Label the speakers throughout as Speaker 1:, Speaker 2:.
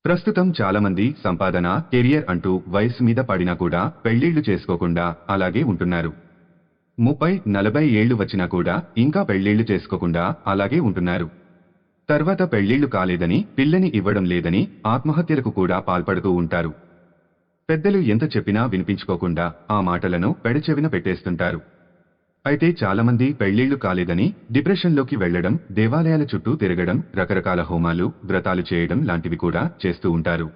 Speaker 1: ప్రస్తుతం చాలామంది సంపాదన, కెరియర్ అంటూ వయసు మీద పడినా కూడా పెళ్లిళ్లు చేసుకోకుండా అలాగే ఉంటున్నారు. 30-40 ఏళ్లు వచ్చినా కూడా ఇంకా పెళ్లిళ్లు చేసుకోకుండా అలాగే ఉంటున్నారు. తర్వాత పెళ్లిళ్లు కాలేదని, పిల్లని ఇవ్వడం లేదని ఆత్మహత్యలకు కూడా పాల్పడుతూ ఉంటారు. పెద్దలు ఎంత చెప్పినా వినిపించుకోకుండా ఆ మాటలను పెడచెవిన పెట్టేస్తుంటారు. అయితే చాలామంది పెళ్లిళ్లు కాలేదని డిప్రెషన్లోకి వెళ్లడం, దేవాలయాల చుట్టూ తిరగడం, రకరకాల హోమాలు, వ్రతాలు చేయడం లాంటివి కూడా చేస్తూ ఉంటారు.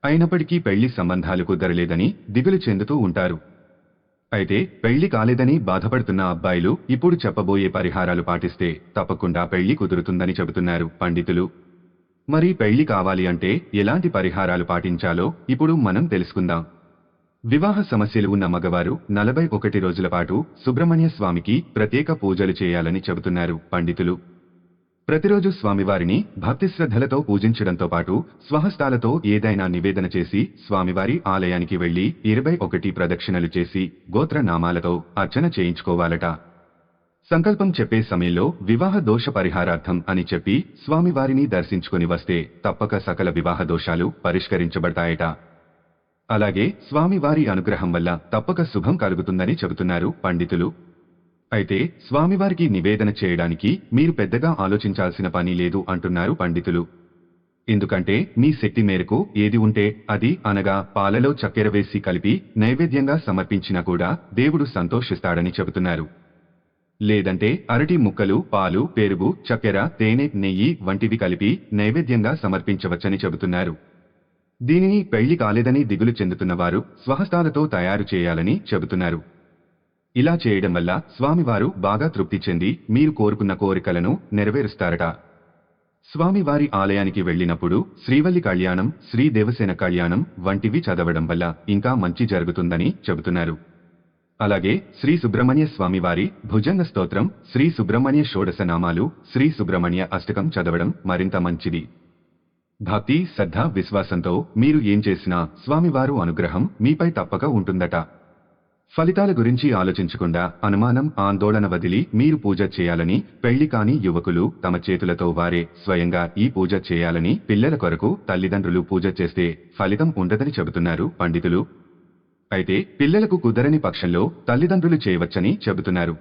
Speaker 1: అయినప్పటికీ పెళ్లి సంబంధాలు కుదరలేదని దిగులు చెందుతూ ఉంటారు. అయితే పెళ్లి కాలేదని బాధపడుతున్న అబ్బాయిలు ఇప్పుడు చెప్పబోయే పరిహారాలు పాటిస్తే తప్పకుండా పెళ్లి కుదురుతుందని చెబుతున్నారు పండితులు. మరి పెళ్లి కావాలి అంటే ఎలాంటి పరిహారాలు పాటించాలో ఇప్పుడు మనం తెలుసుకుందాం. వివాహ సమస్యలు ఉన్న మగవారు 41 రోజుల పాటు సుబ్రహ్మణ్య స్వామికి ప్రత్యేక పూజలు చేయాలని చెబుతున్నారు పండితులు. ప్రతిరోజు స్వామివారిని భక్తిశ్రద్ధలతో పూజించడంతో పాటు స్వహస్తాలతో ఏదైనా నివేదన చేసి స్వామివారి ఆలయానికి వెళ్లి 21 ప్రదక్షిణలు చేసి గోత్రనామాలతో అర్చన చేయించుకోవాలట. సంకల్పం చెప్పే సమయంలో వివాహ దోష పరిహారార్థం అని చెప్పి స్వామివారిని దర్శించుకుని వస్తే తప్పక సకల వివాహ దోషాలు పరిష్కరించబడతాయట. అలాగే స్వామివారి అనుగ్రహం వల్ల తప్పక శుభం కలుగుతుందని చెబుతున్నారు పండితులు. అయితే స్వామివారికి నివేదన చేయడానికి మీరు పెద్దగా ఆలోచించాల్సిన పని లేదు అంటున్నారు పండితులు. ఎందుకంటే మీ శక్తి మేరకు ఏది ఉంటే అది, అనగా పాలలో చక్కెర వేసి కలిపి నైవేద్యంగా సమర్పించినా కూడా దేవుడు సంతోషిస్తాడని చెబుతున్నారు. లేదంటే అరటి ముక్కలు, పాలు, పెరుగు, చక్కెర, తేనె, నెయ్యి వంటివి కలిపి నైవేద్యంగా సమర్పించవచ్చని చెబుతున్నారు. దీనిని పెళ్లి కాలేదని దిగులు చెందుతున్న వారు స్వహస్తాలతో తయారు చేయాలని చెబుతున్నారు. ఇలా చేయడం వల్ల స్వామివారు బాగా తృప్తి చెంది మీరు కోరుకున్న కోరికలను నెరవేరుస్తారట. స్వామివారి ఆలయానికి వెళ్ళినప్పుడు శ్రీవల్లి కళ్యాణం, శ్రీ దేవసేన కళ్యాణం వంటివి చదవడం వల్ల ఇంకా మంచి జరుగుతుందని చెబుతున్నారు. అలాగే శ్రీ సుబ్రహ్మణ్య స్వామివారి భుజంగ స్తోత్రం, శ్రీ సుబ్రహ్మణ్య షోడశ నామాలు, శ్రీ సుబ్రహ్మణ్య అష్టకం చదవడం మరింత మంచిది. భక్తి, శ్రద్ధ, విశ్వాసంతో మీరు ఏం చేసినా స్వామివారు అనుగ్రహం మీపై తప్పక ఉంటుందట. ఫలితాల గురించి ఆలోచించకుండా అనుమానం, ఆందోళన వదిలి మీరు పూజ చేయాలని, పెళ్లి కాని యువకులు తమ చేతులతో వారే స్వయంగా ఈ పూజ చేయాలని, పిల్లల కొరకు తల్లిదండ్రులు పూజ చేస్తే ఫలితం ఉండదని చెబుతున్నారు పండితులు. అయితే పిల్లలకు కుదరని పక్షంలో తల్లిదండ్రులు చేయవచ్చని చెబుతున్నారు.